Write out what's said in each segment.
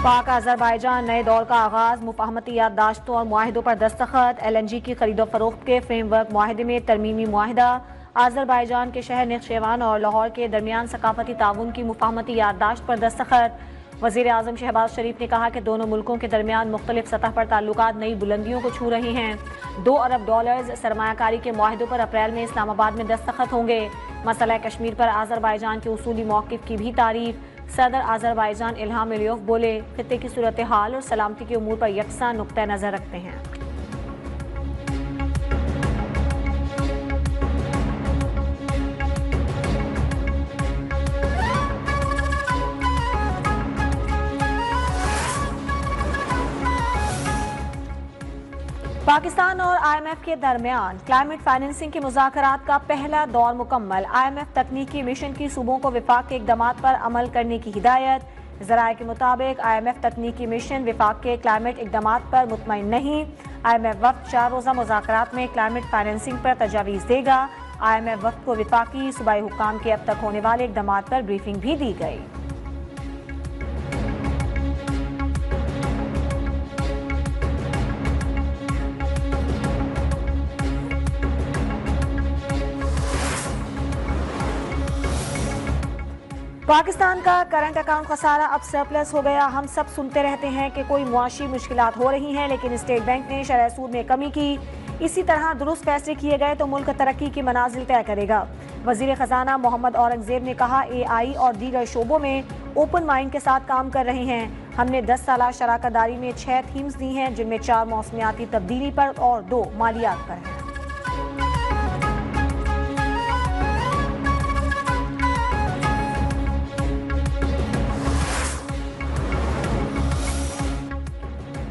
पाक अजरबैजान नए दौर का आगाज, मुफाहमती याददाश्तों और मुआहिदों पर दस्तखत। LNG की खरीदो फरोख्त के फ्रेमवर्क मुआहिदे में तरमीमी मुआहिदा। अजरबैजान के शहर नक्शेवान और लाहौर के दरमियान सकाफती ताउन की मुफाहमती याददाश्त पर दस्तखत। वजीर आजम शहबाज शरीफ ने कहा कि दोनों मुल्कों के दरमियान मुख्तलिफ सतह पर ताल्लुकात नई बुलंदियों को छू रहे हैं। $2 अरब सरमायाकारी के मुआहिदों पर अप्रैल में इस्लामाबाद में दस्तखत होंगे। मसला कश्मीर पर अजरबैजान के उसूली मौक़िफ़ की भी तारीफ। सदर अजरबैजान इल्हाम अलियोव बोले, खित्ते की सूरत हाल और सलामती के उमूर पर यकसा नुक्ता नज़र रखते हैं। पाकिस्तान और IMF के दरमियान क्लाइमेट फाइनेंसिंग के मुज़ाकरात का पहला दौर मुकम्मल। IMF तकनीकी मिशन की सूबों को विफाक के इक़दामात पर अमल करने की हिदायत। ज़राए के मुताबिक IMF तकनीकी मिशन विफाक के क्लाइमेट इक़दामात पर मुतमईन नहीं। IMF वफ़द 4 रोज़ा मुज़ाकरात में क्लाइमेट फाइनेंसिंग पर तजावीज़ देगा। IMF वफ़द को विफाकी सूबाई हुक्काम के अब तक होने वाले इक़दामात पर ब्रीफिंग भी दी गई। पाकिस्तान का करंट अकाउंट खसारा अब सरप्लस हो गया। हम सब सुनते रहते हैं कि कोई मुआशी मुश्किलात हो रही हैं, लेकिन स्टेट बैंक ने शरह सूद में कमी की। इसी तरह दुरुस्त फैसले किए गए तो मुल्क तरक्की की मनाजिल तय करेगा। वजीर खजाना मोहम्मद औरंगजेब ने कहा, AI और दीगर शोबों में ओपन माइंड के साथ काम कर रहे हैं। हमने 10 साला शराकतदारी में 6 थीम्स दी हैं, जिनमें 4 मौसमियाती तब्दीली पर और 2 मालियात पर हैं।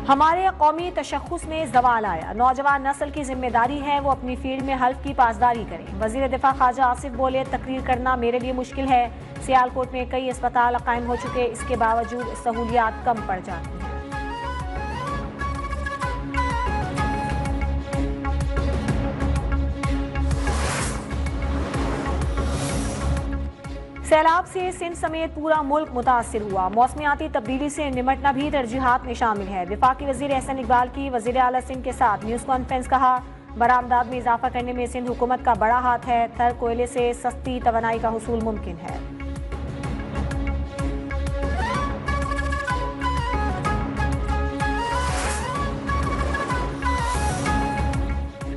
हमारे कौमी तशख़्ख़ुस में ज़वाल आया। नौजवान नस्ल की जिम्मेदारी है वो अपनी फील्ड में हल्फ की पासदारी करें। वज़ीर दिफा ख्वाजा आसिफ बोले, तकरीर करना मेरे लिए मुश्किल है। सियालकोट में कई अस्पताल कायम हो चुके, इसके बावजूद सहूलियात कम पड़ जाती हैं। सैलाब से सिंध समेत पूरा मुल्क मुतासिर हुआ। मौसमियाती तब्दीली से निमटना भी तरजीहात में शामिल है। वफाकी वजीर एहसन इकबाल की वजीर आला सिंध के साथ न्यूज़ कॉन्फ्रेंस। कहा, बरामदात में इजाफा करने में सिंध हुकूमत का बड़ा हाथ है। थर कोयले से सस्ती तवानाई का हुसूल मुमकिन है।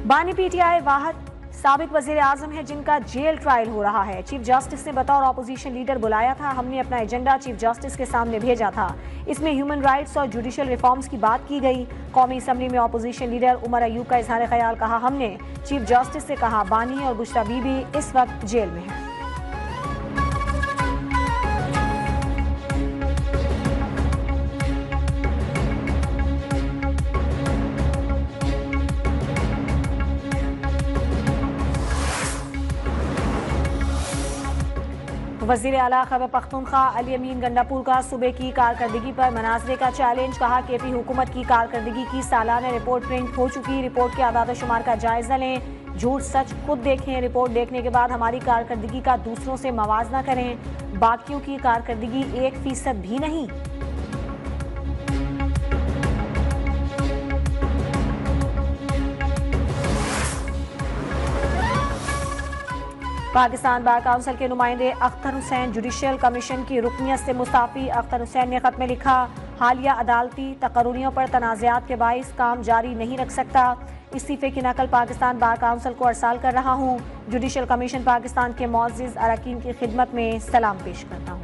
बानी PTI वाहद साबिक वजीर आजम है जिनका जेल ट्रायल हो रहा है। चीफ जस्टिस ने बतौर ऑपोजिशन लीडर बुलाया था। हमने अपना एजेंडा चीफ जस्टिस के सामने भेजा था। इसमें ह्यूमन राइट्स और जुडिशल रिफॉर्म्स की बात की गई। कौमी असम्बली में ऑपोजिशन लीडर उमर अयूब का इजहार ख्याल। कहा, हमने चीफ जस्टिस से कहा, बानी और बुशरा बीबी इस वक्त जेल में हैं। वज़ीर आला खैबर पख्तूनख्वा अली अमीन गंडापुर का सूबे की कारकर्दगी पर मनाजरे का चैलेंज। कहा, KP हुकूमत की कारकर्दगी की सालाना रिपोर्ट प्रिंट हो चुकी। रिपोर्ट के आदाद शुमार का जायजा लें, झूठ सच खुद देखें। रिपोर्ट देखने के बाद हमारी कारकर्दगी का दूसरों से मवाजना करें। बाकियों की कारकर्दगी 1% भी नहीं। पाकिस्तान बार काउंसिल के नुमाइंदे अख्तर हुसैन जुडिशल कमीशन की रुकनियत से मुस्ताफी। अख्तर हुसैन ने खत में लिखा, हालिया अदालती तकर्रुरियों पर तनाज़ात के बाइस काम जारी नहीं रख सकता। इस्तीफे की नकल पाकिस्तान बार काउंसिल को अरसाल कर रहा हूँ। जुडिशल कमीशन पाकिस्तान के मुअज़्ज़िज़ अरकान की खिदमत में सलाम पेश करता हूँ।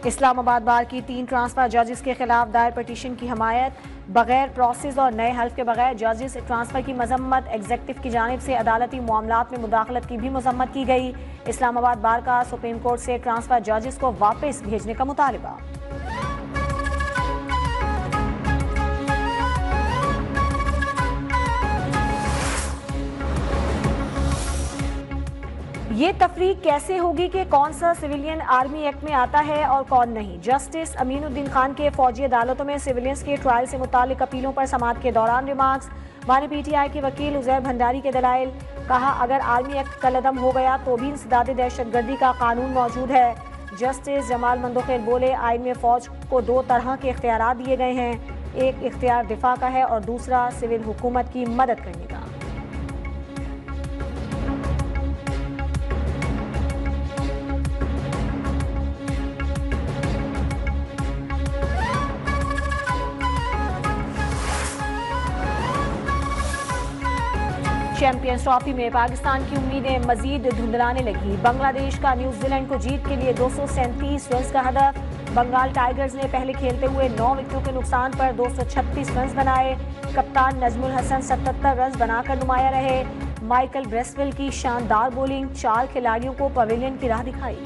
इस्लामाबाद बार की 3 ट्रांसफर जजेस के खिलाफ दायर पटिशन की हमायत। बगैर प्रोसेस और नए हल्फ के बगैर जजेस ट्रांसफर की मजम्मत। एग्जेक्टिव की जानिब से अदालती मामलात में मुदाखलत की भी मजम्मत की गई। इस्लामाबाद बार का सुप्रीम कोर्ट से ट्रांसफर जजेस को वापस भेजने का मुतालबा। ये तफरीक कैसे होगी कि कौन सा सिविलियन आर्मी एक्ट में आता है और कौन नहीं। जस्टिस अमीनुद्दीन खान के फौजी अदालतों में सिविलियंस के ट्रायल से मुतालिक अपीलों पर समाअत के दौरान रिमार्क्स। मानी पीटीआई के वकील उजैर भंडारी के दलाइल। कहा, अगर आर्मी एक्ट कलअदम हो गया तो भी इंसदाद दहशतगर्दी का कानून मौजूद है। जस्टिस जमाल मंदोखेर बोले, आइन में फौज को दो तरह के इख्तियार दिए गए हैं, एक इख्तियार दिफा का है और दूसरा सिविल हुकूमत की मदद करने का। चैंपियंस ट्रॉफी में पाकिस्तान की उम्मीदें मजीद धुंधलाने लगी। बांग्लादेश का न्यूजीलैंड को जीत के लिए 237 रन का हदफ। बंगाल टाइगर्स ने पहले खेलते हुए 9 विकेटों के नुकसान पर 236 रन बनाए। कप्तान नजमुल हसन 77 रन बनाकर नुमाया रहे। माइकल ब्रेसवेल की शानदार बॉलिंग 4 खिलाड़ियों को पवेलियन की राह दिखाई।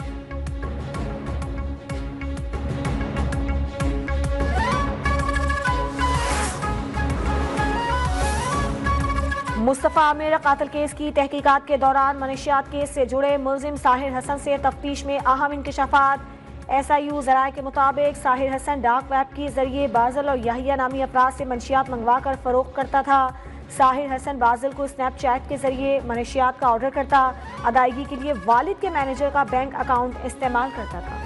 मुस्तफ़ा आमिर कातिल केस की तहकीकात के दौरान मनशियात केस से जुड़े मुलजिम साहिर हसन से तफ्तीश में अहम इंकशाफात। SIU जराये के मुताबिक साहिर हसन डार्क वेब के जरिए बाजल और याहिया नामी अफराद से मनशियात मंगवा कर फरोख्त करता था। साहिर हसन बाजल को स्नैपचैट के जरिए मनशियात का ऑर्डर करता, अदायगी के लिए वालिद के मैनेजर का बैंक अकाउंट इस्तेमाल करता था।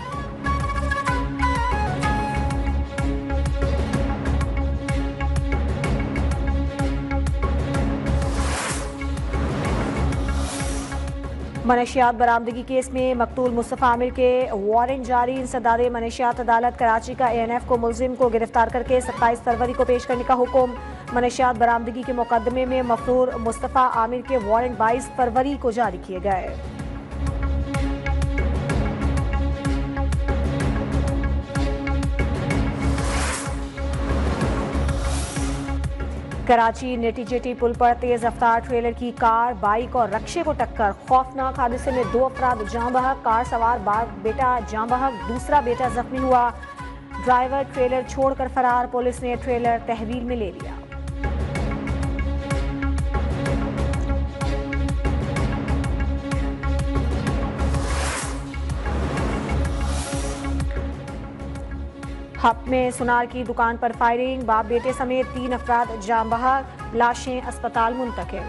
मनशियात बरामदगी केस में मकतूल मुस्तफ़ा आमिर के वारंट जारी। इंसदाद मनशियात अदालत कराची का ANF को मुलजिम को गिरफ्तार करके 27 फरवरी को पेश करने का हुक्म। मनशियात बरामदगी के मुकदमे में मफरूर मुस्तफ़ा आमिर के वारंट 22 फरवरी को जारी किए गए। कराची नेटी जेटी पुल पर तेज रफ्तार ट्रेलर की कार, बाइक और रक्शे को टक्कर। खौफनाक हादसे में 2 अफराद जाँ बहक। कार सवार बाप बेटा जाँ बहक, दूसरा बेटा जख्मी हुआ। ड्राइवर ट्रेलर छोड़कर फरार। पुलिस ने ट्रेलर तहवील में ले लिया। हब में सुनार की दुकान पर फायरिंग, बाप बेटे समेत 3 अफराद जाँ बहक, लाशें अस्पताल मुंतकिल।